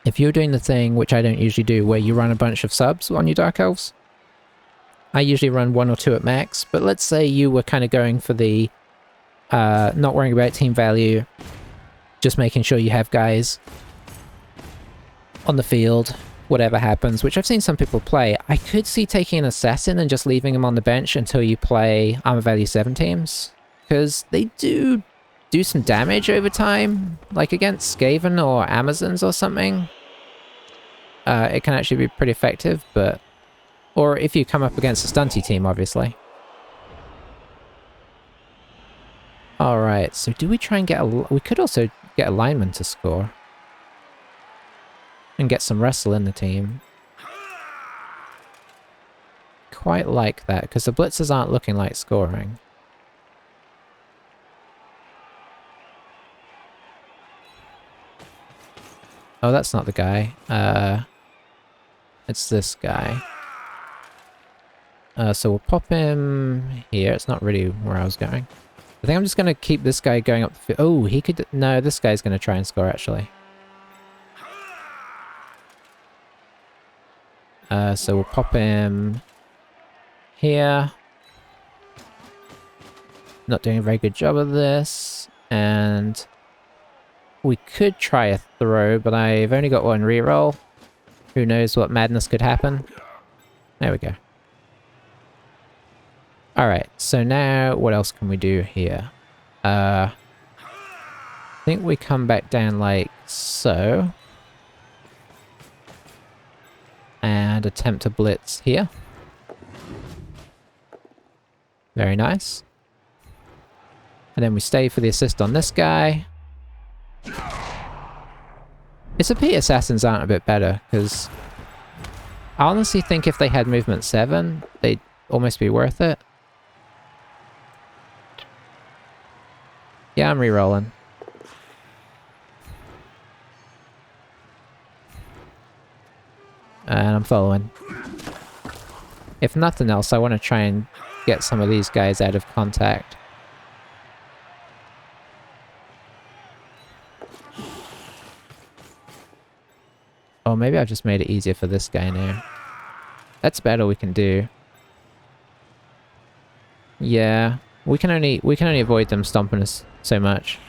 if you're doing the thing, which I don't usually do, where you run a bunch of subs on your Dark Elves, I usually run 1 or 2 at max, but let's say you were kind of going for the not worrying about team value, just making sure you have guys on the field, whatever happens, which I've seen some people play. I could see taking an assassin and just leaving him on the bench until you play armor value 7 teams, because they do some damage over time, like against Skaven or Amazons or something. It can actually be pretty effective, but... or if you come up against a stunty team, obviously. Alright, so do we try and get a... we could also get a lineman to score. And get some wrestle in the team. Quite like that, because the blitzers aren't looking like scoring. Oh, that's not the guy. It's this guy. So we'll pop him here. It's not really where I was going. I think I'm just going to keep this guy going up the field. Oh, he could... no, this guy's going to try and score, actually. So we'll pop him here. Not doing a very good job of this. And we could try a throw, but I've only got 1 reroll. Who knows what madness could happen. There we go. Alright, so now what else can we do here? I think we come back down like so. And attempt to blitz here. Very nice. And then we stay for the assist on this guy. It's a pity assassins aren't a bit better, because I honestly think if they had movement 7, they'd almost be worth it. Yeah, I'm re-rolling. And I'm following. If nothing else, I want to try and get some of these guys out of contact. Oh, maybe I've just made it easier for this guy now. That's about all we can do. Yeah, we can only avoid them stomping us so much.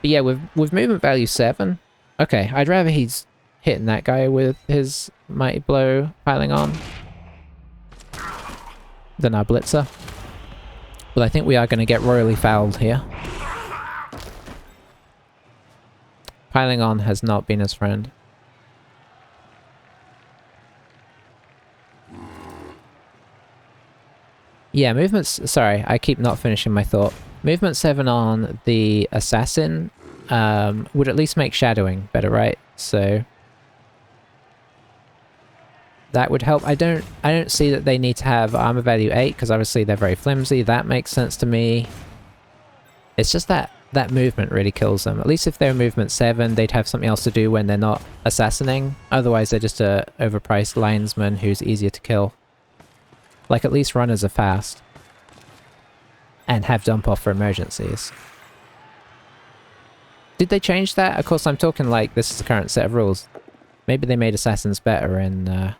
But yeah, with movement value 7, okay, I'd rather he's hitting that guy with his mighty blow piling on than our blitzer. But I think we are going to get royally fouled here. Piling on has not been his friend. Yeah, movements... sorry, I keep not finishing my thought. Movement 7 on the assassin would at least make shadowing better, right? So... That would help. I don't see that they need to have armor value 8 because obviously they're very flimsy. That makes sense to me. It's just that movement really kills them. At least if they're movement 7, they'd have something else to do when they're not assassinating. Otherwise, they're just a overpriced linesman who's easier to kill. Like, at least runners are fast. And have dump off for emergencies. Did they change that? Of course, I'm talking like this is the current set of rules. Maybe they made assassins better in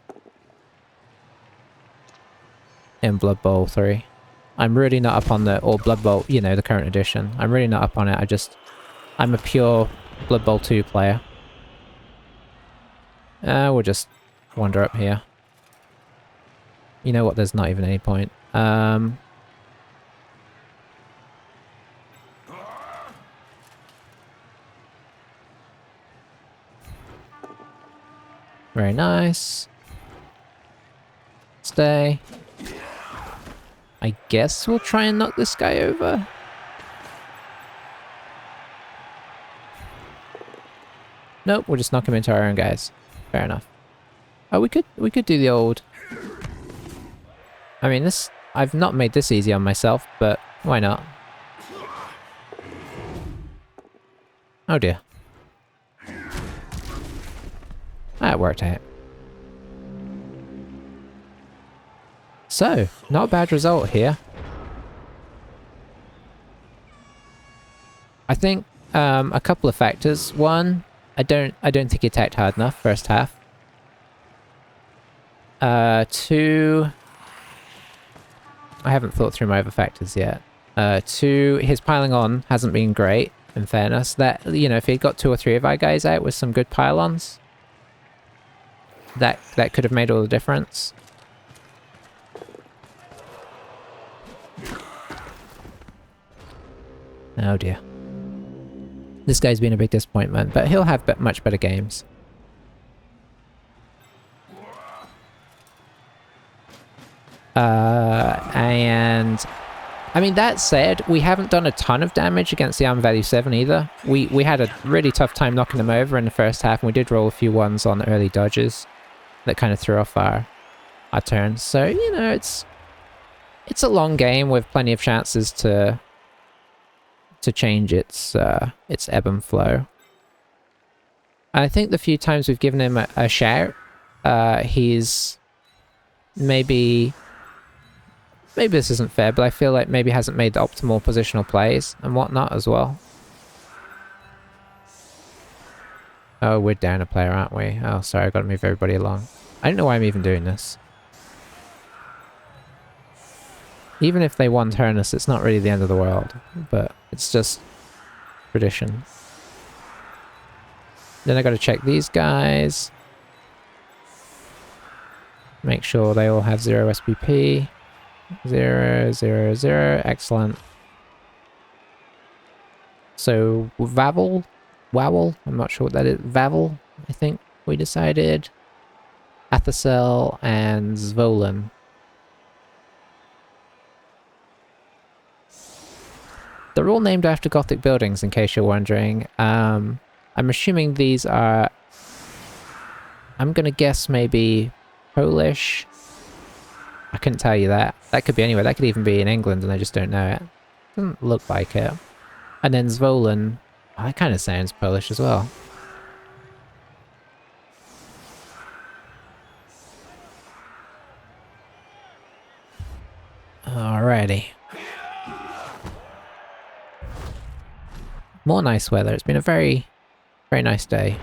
Blood Bowl 3. I'm really not up on the, or Blood Bowl, you know, the current edition. I'm really not up on it. I'm a pure Blood Bowl 2 player. We'll just wander up here. You know what, there's not even any point. Very nice. Stay. I guess we'll try and knock this guy over. Nope, we'll just knock him into our own guys. Fair enough. Oh, we could do the old... I mean, this... I've not made this easy on myself, but why not? Oh dear. That worked out. So, not a bad result here. I think a couple of factors. One, I don't think he attacked hard enough first half. Two, I haven't thought through my other factors yet. Two, his piling on hasn't been great, in fairness. That, you know, if he'd got 2 or 3 of our guys out with some good pile-ons, that could have made all the difference. Oh dear. This guy's been a big disappointment, but he'll have much better games. And... I mean, that said, we haven't done a ton of damage against the armor value 7 either. We had a really tough time knocking them over in the first half, and we did roll a few ones on early dodges that kind of threw off our turns. So, you know, it's a long game with plenty of chances to change its ebb and flow. I think the few times we've given him a shout, he's maybe this isn't fair, but I feel like maybe hasn't made the optimal positional plays and whatnot as well. Oh, we're down a player, aren't we? Oh, sorry, I've got to move everybody along. I don't know why I'm even doing this. Even if they one-turn us, it's not really the end of the world, but it's just tradition. Then I got to check these guys. Make sure they all have 0 SPP. 0, 0, 0. Excellent. So, Wowel, I'm not sure what that is. Vavel, I think we decided. Athasel and Zvolen. They're all named after Gothic buildings, in case you're wondering. I'm assuming these are... I'm gonna guess maybe Polish. I couldn't tell you that. That could be anywhere. That could even be in England and I just don't know it. Doesn't look like it. And then Zvolen, that kind of sounds Polish as well. Alrighty. More nice weather. It's been a very, very nice day.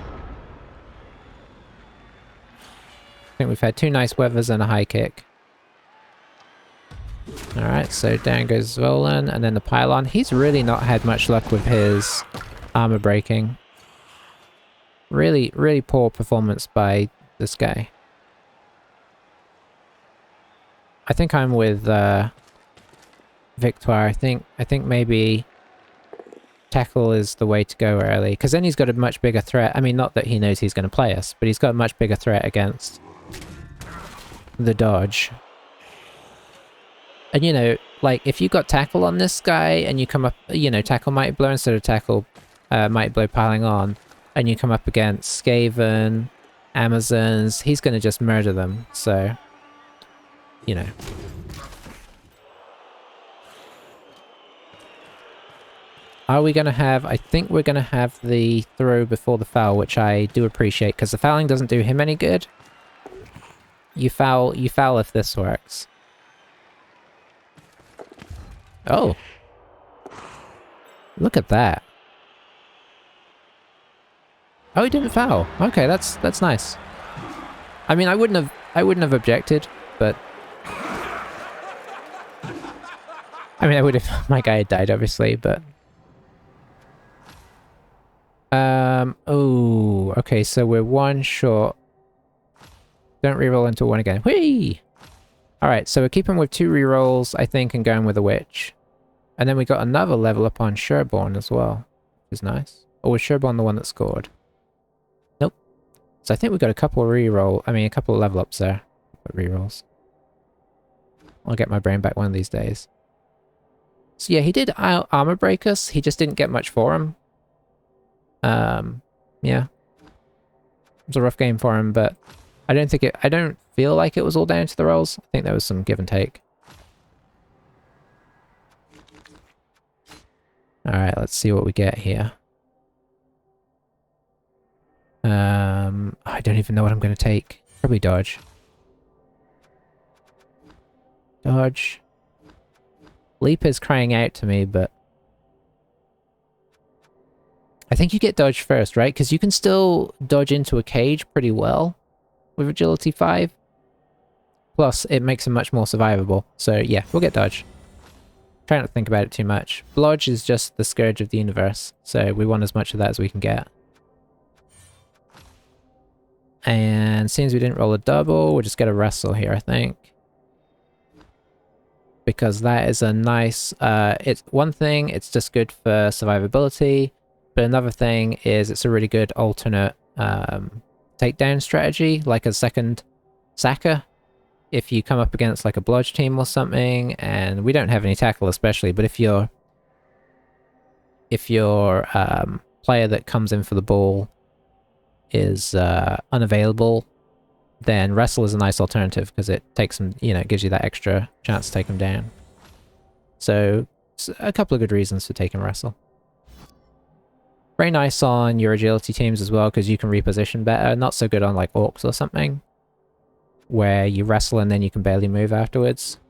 I think we've had 2 nice weathers and a high kick. Alright, so down goes Zvolen, and then the pylon. He's really not had much luck with his armor breaking. Really, really poor performance by this guy. I think I'm with Victoire. I think maybe tackle is the way to go early, because then he's got a much bigger threat. I mean, not that he knows he's going to play us, but he's got a much bigger threat against the dodge. And, you know, like, if you got tackle on this guy and you come up, you know, tackle might blow instead of tackle might blow piling on, and you come up against Skaven Amazons. He's going to just murder them, so, you know. Are we going to have... I think we're going to have the throw before the foul, which I do appreciate, because the fouling doesn't do him any good. You foul if this works. Oh. Look at that. Oh, he didn't foul. Okay, that's nice. I mean, I wouldn't have objected, but I mean, I would if my guy had died, obviously, but oh, okay, so we're one short. Don't reroll until one again. Whee! Alright, so we're keeping with 2 rerolls, I think, and going with a witch. And then we got another level up on Sherborne as well, which is nice. Or was Sherborne the one that scored? Nope. So I think we got a couple of a couple of level ups there. But rerolls. I'll get my brain back one of these days. So yeah, he did armor break us, he just didn't get much for him. Yeah. It was a rough game for him, but I don't feel like it was all down to the rolls. I think there was some give and take. Alright, let's see what we get here. I don't even know what I'm going to take. Probably dodge. Dodge. Leap is crying out to me, but I think you get dodge first, right? Because you can still dodge into a cage pretty well with agility 5. Plus, it makes him much more survivable. So yeah, we'll get dodge. Try not to think about it too much. Blodge is just the scourge of the universe, so we want as much of that as we can get. And since we didn't roll a double, we'll just get a wrestle here, I think. Because that is a nice... it's one thing, it's just good for survivability, but another thing is it's a really good alternate takedown strategy, like a second Saka. If you come up against like a blodge team or something, and we don't have any tackle especially, but if your player that comes in for the ball is unavailable, then wrestle is a nice alternative because it takes them, you know, it gives you that extra chance to take them down. So, a couple of good reasons for taking wrestle. Very nice on your agility teams as well because you can reposition better. Not so good on like orcs or something, where you wrestle and then you can barely move afterwards.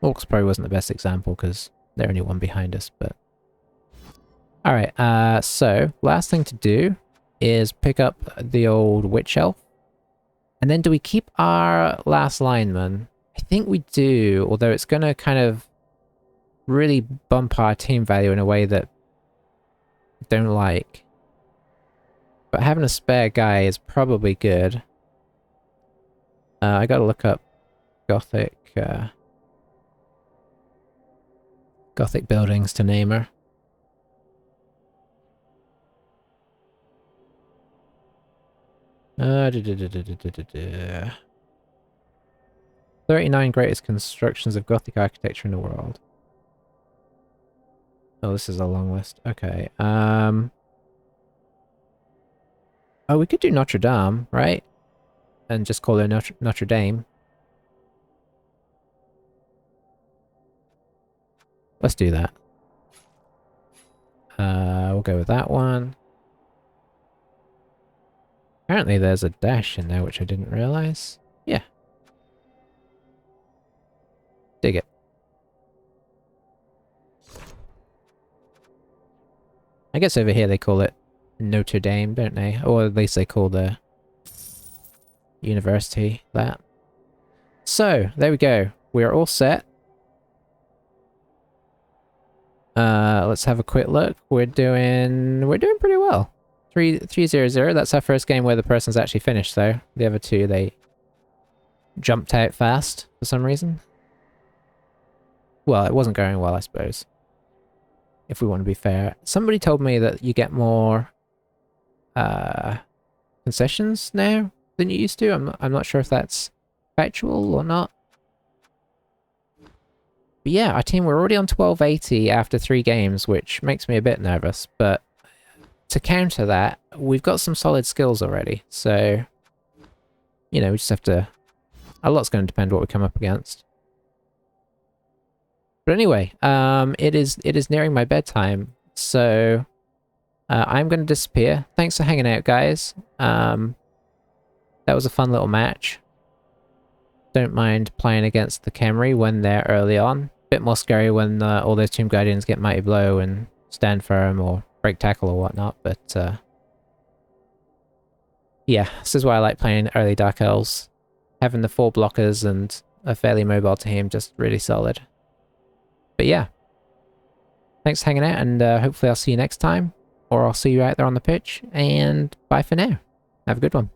Orcs probably wasn't the best example because they're only one behind us, but... Alright, so, last thing to do is pick up the old witch elf. And then do we keep our last lineman? I think we do, although it's going to kind of really bump our team value in a way that I don't like. But having a spare guy is probably good. I gotta look up Gothic buildings to name her. Da, da, da, da, da, da, da, da. 39 greatest constructions of Gothic architecture in the world. Oh, this is a long list. Okay. Oh, we could do Notre Dame, right? And just call her Notre Dame. Let's do that. We'll go with that one. Apparently there's a dash in there, which I didn't realize. Yeah. Dig it. I guess over here they call it Notre Dame, don't they? Or at least they call the university that. So, there we go. We are all set. Let's have a quick look. We're doing pretty well. 3-0-0. That's our first game where the person's actually finished, though. The other two, they jumped out fast for some reason. Well, it wasn't going well, I suppose. If we want to be fair. Somebody told me that you get more concessions now than you used to. I'm not sure if that's factual or not. But yeah, our team, we're already on 1280 after 3 games, which makes me a bit nervous, but to counter that, we've got some solid skills already, so, you know, we just have to... A lot's going to depend what we come up against. But anyway, it is nearing my bedtime, so I'm going to disappear. Thanks for hanging out, guys. That was a fun little match. Don't mind playing against the Khemri when they're early on. Bit more scary when all those Tomb Guardians get Mighty Blow and stand firm or break tackle or whatnot, but yeah, this is why I like playing early Dark Elves. Having the 4 blockers and a fairly mobile team, just really solid. But yeah, thanks for hanging out, and hopefully I'll see you next time, or I'll see you out there on the pitch, and bye for now. Have a good one.